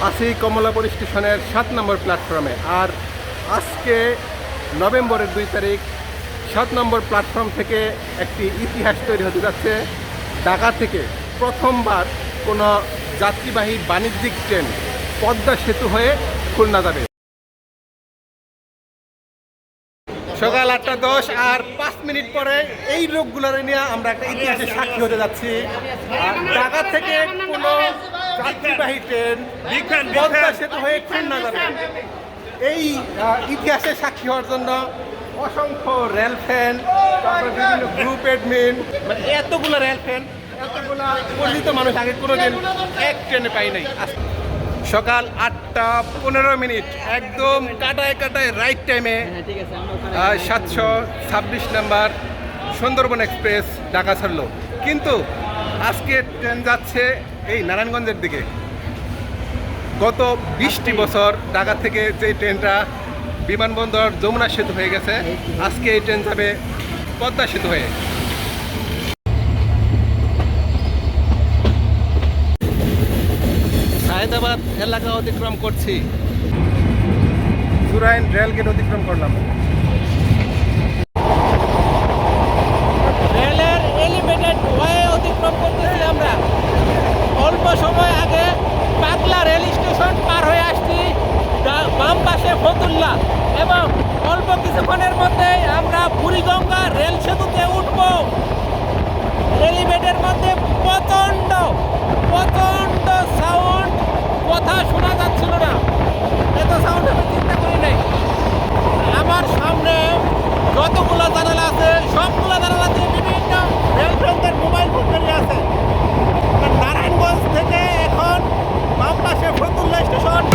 আছি কমলাপুর স্টেশনের 7 নম্বর প্ল্যাটফর্মে। আর আজকে নভেম্বরের 2 তারিখ 7 নম্বর প্ল্যাটফর্ম থেকে একটি ইতিহাস তৈরি হতে যাচ্ছে। ঢাকা থেকে প্রথমবার কোনো যাত্রীবাহী বাণিজ্যিক ট্রেন পদ্মা সেতু হয়ে খুলনা যাবে। সকাল 8:10 আর 5 মিনিট পরে এই লোকগুলোর নিয়ে আমরা একটা ইতিহাসের সাক্ষী হতে যাচ্ছি। ঢাকা থেকে কোনো যাত্রীবাহী ট্রেন পদ্মা সেতু হয়ে খুলনা যাবে। এই ইতিহাসের সাক্ষী হওয়ার জন্য অসংখ্য রেল ফ্যান, তারপরে বিভিন্ন গ্রুপ অ্যাডমিন, মানে এতগুলো রেল ফ্যান, এতগুলো পরিচিত মানুষ আগে কোনোদিন এক ট্রেনে পাই নাই। সকাল 8:15 একদম কাটায় কাটায় রাইট টাইমে 726 নাম্বার সুন্দরবন এক্সপ্রেস ঢাকা ছাড়লো। কিন্তু আজকে ট্রেন যাচ্ছে এই নারায়ণগঞ্জের দিকে। গত 20টি বছর ঢাকা থেকে যে ট্রেনটা বিমানবন্দর যমুনা সেতু হয়ে গেছে, আজকে এই ট্রেন যাবে পদ্মা সেতু হয়ে। হায়দ্রাবাদ এলাকা অতিক্রম করছি, জুরাইন রেলগেট অতিক্রম করলাম। রেলের এলিভেটেড ওয়ে অতিক্রম করতেছি আমরা। অল্প সময় আগে পাগলা রেল স্টেশন পার হয়ে আসছি, বাম পাশে ফতুল্লা, এবং অল্প কিছুক্ষণের মধ্যেই আমরা বুড়িগঙ্গা রেল সেতুতে উঠব। এলিভেটের মধ্যে প্রচণ্ড প্রচণ্ড সাউন্ড, কথা শোনা যাচ্ছিল না, এত সাউন্ড আমি চিন্তা করি নাই। আমার সামনে যতগুলো জানালা আছে সবগুলো জানালাতে বিভিন্ন রেল ট্রেনদের মোবাইল ফোন বেরিয়ে আছে। নারায়ণগঞ্জ থেকে এখন বাম পাশে ফতুল্লা স্টেশন।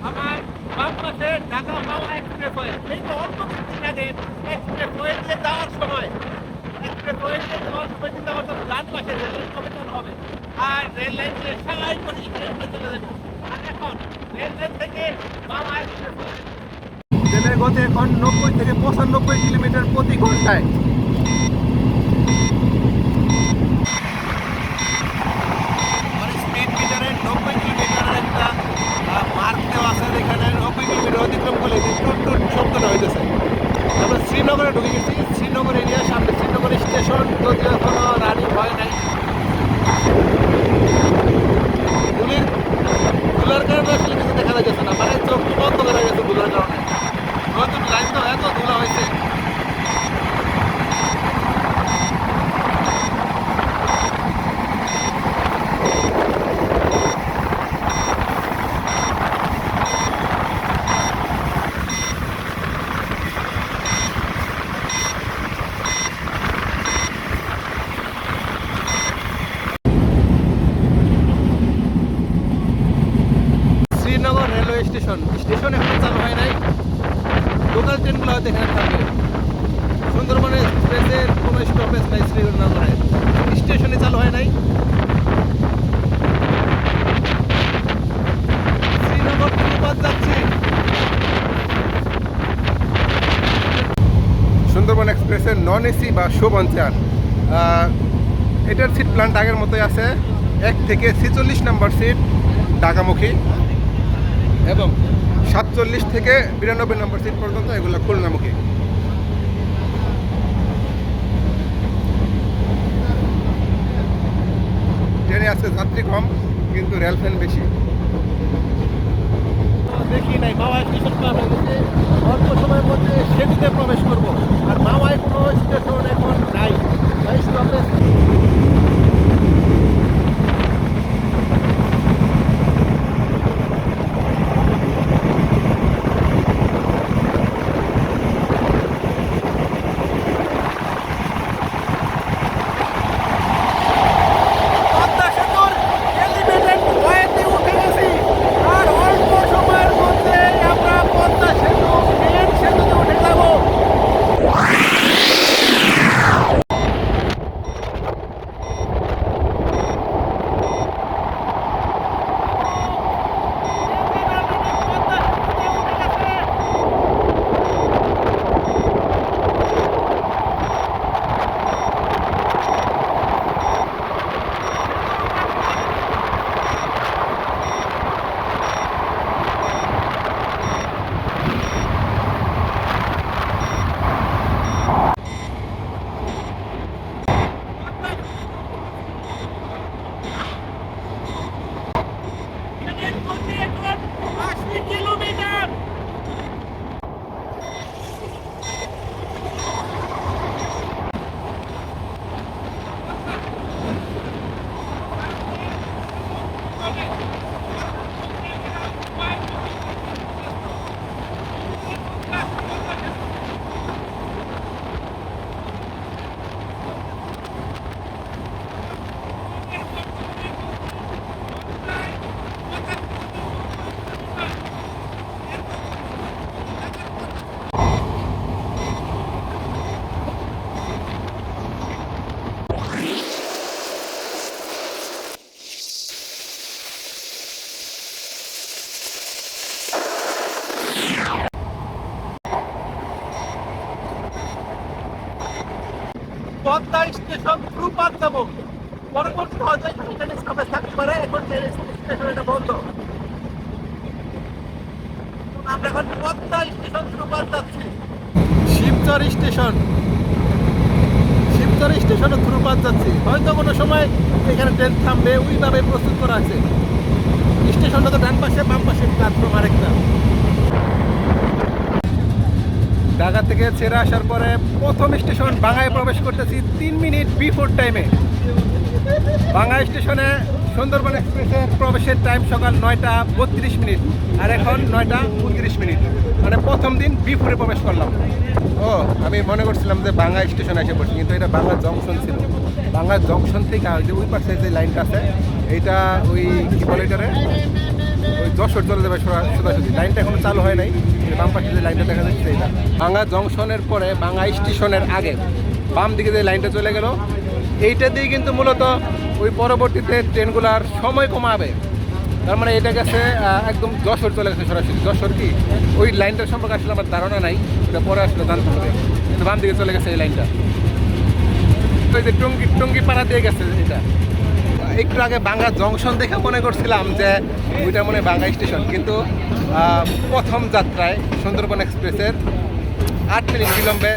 আমার বাম পাশে ঢাকা মাওয়া এক্সপ্রেসওয়ে, এই তো অল্প কিছুদিন আগে এক্সপ্রেসওয়ে দিয়ে যাওয়ার সময় কিন্তু আমার ডান পাশে রেলের কমিশন হবে, আর রেল লাইন দিয়ে সারাই করে চলে যাবে। আর এখন রেল লাইন থেকে মাওয়া এক্সপ্রেসওয়ে ট্রেনের গতি এখন 90 থেকে 95 কিলোমিটার প্রতি ঘন্টায়। স্পিড মিটারে স্টেশন স্টেশন এখন চালু হয় নাই, লোকাল ট্রেনগুলো হয়তো এখানে থাকবে। সুন্দরবনে এক্সপ্রেসের কোনো স্টপেজ নাই শ্রীনগরে, স্টেশনে চালু হয় নাই। শ্রীনগর ধন্যবাদ যাচ্ছি। সুন্দরবন এক্সপ্রেসের নন এসি বা শোভন চেয়ার, এটার সিট প্ল্যান আগের মতোই আছে। 1 থেকে 46 নম্বর সিট ঢাকামুখী এবং 47 থেকে 92 নম্বর সিট পর্যন্ত এগুলো খুলনামুখী। ট্রেনে আছে যাত্রী কম কিন্তু রেল ফ্যান বেশি। দেখি নাই মাওয়া স্টেশন পার হয়ে গেছে, অল্প সময়ের মধ্যে সেতুতে প্রবেশ করব। আর মাওয়ায় কোনো স্টেশন এখন নাই, তাই স্টপেজ। পদ্মা সেতুর এলিভেটেড ওয়েতে উঠে গেছি, আর অল্প সময়ের মধ্যে আমরা পদ্মা সেতু মেন সেতুতে উঠে যাব। পদ্মা স্টেশন থ্রু পার যাবো, পরবর্তী হয়তো এখানে স্টপেজ থাকতে পারে। এখন স্টেশন এটা বন্ধ, আমরা এখন পদ্মা স্টেশন থ্রু পার যাচ্ছি। শিবচর স্টেশন, শিবচর স্টেশনে থ্রু পার যাচ্ছি। হয়তো কোনো সময় এখানে ট্রেন থামবে, ওইভাবে প্রস্তুত করা আছে। স্টেশনটা তো ডান পাশে, বাম পাশে প্ল্যাটফর্ম আরেকটা। ঢাকা থেকে ছেড়ে আসার পরে প্রথম স্টেশন বাঙ্গায় প্রবেশ করতেছি 3 মিনিট বিফোর টাইমে। বাঙ্গা স্টেশনে সুন্দরবন এক্সপ্রেসের প্রবেশের টাইম সকাল 9টা 32 মিনিট, আর এখন 9টা 29 মিনিট, মানে প্রথম দিন বিফোরে প্রবেশ করলাম। ও আমি মনে করছিলাম যে বাঙ্গা স্টেশন এসে পড়ছি, কিন্তু এটা বাঙ্গা জংশন ছিল। বাঙ্গা জংশন থেকে যে ওই পাশে যে লাইনটা আছে, এইটা ওই কি বলে এটারে, ওই যশোর চলে যাবে সোজাসুজি। লাইনটা এখনো চালু হয় নাই, বাম পাশে যে লাইনটা দেখা যাচ্ছে এটা। বাঙ্গা জংশনের পরে বাঙ্গা স্টেশনের আগে বাম দিকে যে লাইনটা চলে গেল, এইটা দিয়ে কিন্তু মূলত ওই পরবর্তীতে ট্রেনগুলার সময় কমাবে। তার মানে এটা গেছে একদম যশোর চলে গেছে সরাসরি। যশোর কি ওই লাইনটার সম্পর্কে আসলে আমার ধারণা নাই, এটা পরে আসলে জানতে হবে। কিন্তু বাম দিকে চলে গেছে এই লাইনটা, ওই যে টঙ্গি পাড়া দিয়ে গেছে। এটা একটু আগে বাঙ্গা জংশন দেখে মনে করছিলাম যে ওইটা মনে হয় বাঙ্গা স্টেশন, কিন্তু প্রথম যাত্রায় সুন্দরবন এক্সপ্রেসের 8 মিনিট বিলম্বে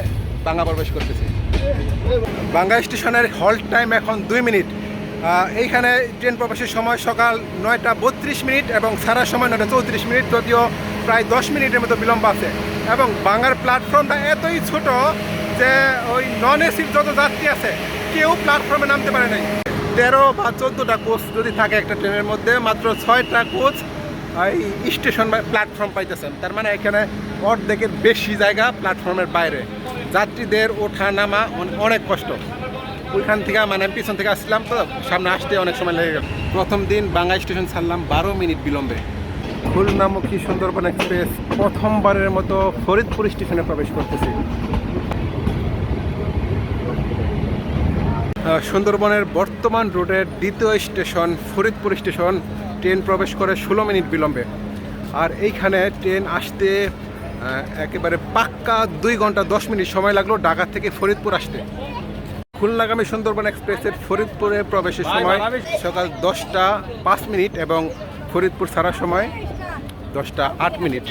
বাঙ্গা প্রবেশ করতেছি। বাঙ্গা স্টেশনের হল্ট টাইম এখন 2 মিনিট। এইখানে ট্রেন প্রবেশের সময় সকাল 9টা 32 মিনিট এবং ছাড়ার সময় 9টা 34 মিনিট, যদিও প্রায় 10 মিনিটের মতো বিলম্ব আছে। এবং বাঙ্গার প্ল্যাটফর্মটা এতই ছোট যে ওই নন এসির যত যাত্রী আছে কেউ প্ল্যাটফর্মে নামতে পারে নাই। 13 বা 14টা কোচ যদি থাকে একটা ট্রেনের মধ্যে, মাত্র 6টা কোচ এই স্টেশন প্ল্যাটফর্ম পাইতেছেন। তার মানে এখানে অর্ধেকের বেশি জায়গা প্ল্যাটফর্মের বাইরে। যাত্রীদের ওঠা নামা অনেক কষ্ট। ওইখান থেকে মানে আমি পিছন থেকে আসছিলাম, তো সামনে আসতে অনেক সময় লেগে গেল। প্রথম দিন বাঙ্গা স্টেশন ছাড়লাম 12 মিনিট বিলম্বে। খুলনামুখী সুন্দরবন এক্সপ্রেস প্রথমবারের মতো ফরিদপুর স্টেশনে প্রবেশ করতেছে। সুন্দরবনের বর্তমান রুটের দ্বিতীয় স্টেশন ফরিদপুর স্টেশন। ট্রেন প্রবেশ করে 16 মিনিট বিলম্বে। আর এইখানে ট্রেন আসতে একেবারে পাক্কা 2 ঘন্টা 10 মিনিট সময় লাগলো ঢাকা থেকে ফরিদপুর আসতে। খুলনাগামী সুন্দরবন এক্সপ্রেসের ফরিদপুরে প্রবেশের সময় সকাল 10টা 5 মিনিট এবং ফরিদপুর ছাড়ার সময় 10টা 8 মিনিট।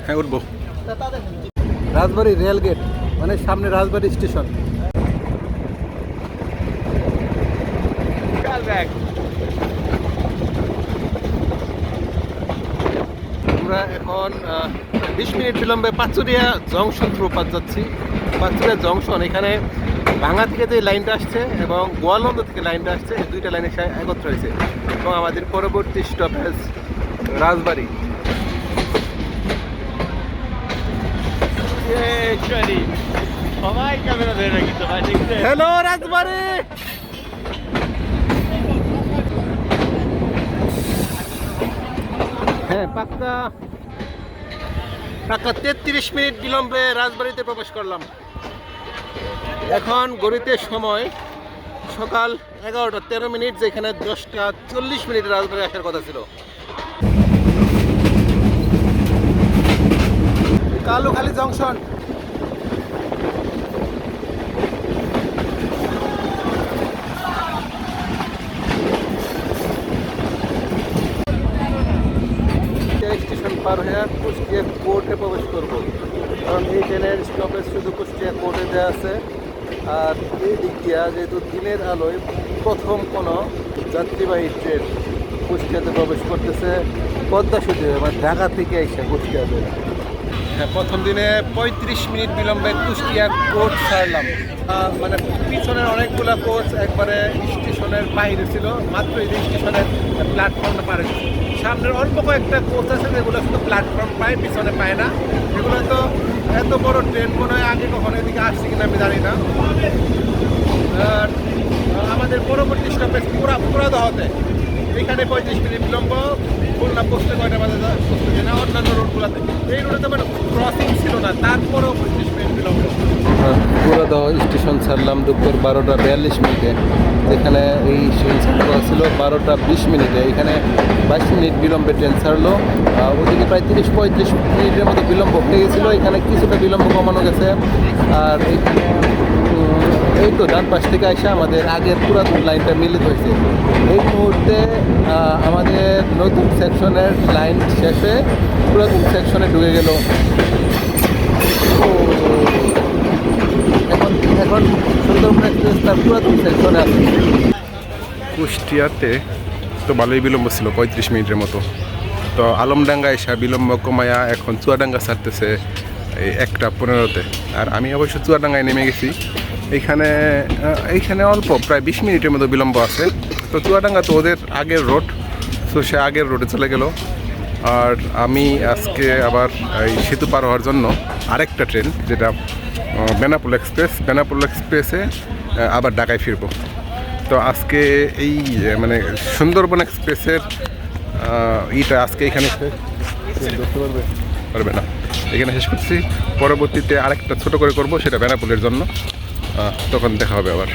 হ্যাঁ, উঠবো। রাজবাড়ী রেলগেট মানে সামনে রাজবাড়ী স্টেশন। আমরা এখন 20 মিনিট বিলম্বে পাঁচুরিয়া জংশন থ্রু পাস যাচ্ছি। পাঁচুরিয়া জংশন এখানে ভাঙা থেকে যে লাইনটা আসছে এবং গোয়ালন্দ থেকে লাইনটা আসছে, এই দুইটা লাইনের সাথে একত্র হয়েছে এবং আমাদের পরবর্তী স্টপেজ রাজবাড়ী। হ্যালো রাজবাড়ী। হ্যাঁ, পাক্কা 33 মিনিট বিলম্বে রাজবাড়িতে প্রবেশ করলাম। এখন গড়িতে সময় সকাল 11টা 13 মিনিট, যেখানে 10টা 40 মিনিট রাজবাড়ি আসার কথা ছিল। কালুখালী জংশন। স্টেশন পার হয়ে কুষ্টিয়া কোর্টে প্রবেশ করবো, কারণ এই ট্রেনের স্টপেজ শুধু কুষ্টিয়া কোর্টে দেওয়া আছে। আর এই দিক দিয়া যেহেতু দিনের আলোয় প্রথম কোনো যাত্রীবাহী ট্রেন কুষ্টিয়াতে প্রবেশ করতেছে পদ্মা সেতু, মানে ঢাকা থেকে এসে কুষ্টিয়াতে। হ্যাঁ, প্রথম দিনে 35 মিনিট বিলম্বে কুষ্টিয়া কোর্ট ছাড়লাম। মানে পিছনের অনেকগুলো কোচ একবারে স্টেশনের বাইরে ছিল, মাত্র এই স্টেশনের প্ল্যাটফর্মটা পারে। সামনের অল্প কয়েকটা কোচ আছে যেগুলো শুধু প্ল্যাটফর্ম পায়, পিছনে পায় না। এগুলো তো এত বড় ট্রেন মনে হয় আগে কখনো এদিকে আসছে কিনা আমি জানি না। আর আমাদের পরবর্তী স্টপেজ পুরাদহতে, এখানে 35 মিনিট বিলম্ব। খুলনা পৌঁছতে কয়টা বাজে পৌঁছতে না, অন্যান্য রোডগুলোতে এই রোডে মানে ক্রসিং ছিল না, তারপরও 35 মিনিট বিলম্ব। পুরাদহ স্টেশন ছাড়লাম দুপুর 12টা 42 মিনিটে, যেখানে এই স্টেশন ছিল 12টা 20 মিনিটে। এখানে 22 মিনিট বিলম্বে ট্রেন ছাড়লো। ওদিকে প্রায় 30-35 মিনিটের মতো বিলম্ব হয়ে গেছিলো, এখানে কিছুটা বিলম্ব কমানো গেছে। আর এই তো ডান পাশ থেকে এসে আমাদের আগের পুরাতন লাইনটা মিলিত হয়েছে। এই মুহূর্তে আমাদের নতুন সেকশনের লাইন শেষে পুরাতন সেকশনে ঢুকে গেল। এখন সুন্দরবন এক্সপ্রেস তার পুরাতন সেকশনে আছে। কুষ্টিয়াতে তো ভালোই বিলম্ব ছিল 35 মিনিটের মতো। তো আলমডাঙ্গা এসে বিলম্ব কমায়া এখন চুয়াডাঙ্গা ছাড়তেছে এই 1টা 15-তে। আর আমি অবশ্য চুয়াডাঙ্গায় নেমে গেছি। এইখানে অল্প প্রায় 20 মিনিটের মতো বিলম্ব আছে। তো চুয়াডাঙ্গা তো ওদের আগের রোড, তো সে আগের রোডে চলে গেল। আর আমি আজকে আবার এই সেতু পার হওয়ার জন্য আরেকটা ট্রেন, যেটা বেনাপোল এক্সপ্রেসে আবার ঢাকায় ফিরবো। তো আজকে এই মানে সুন্দরবন এক্সপ্রেসের আজকে এখানে পারবে না, এখানে শেষ করছি। পরবর্তীতে আরেকটা ছোট করে করব, সেটা বেনাপোলের জন্য। তখন দেখা হবে আবার।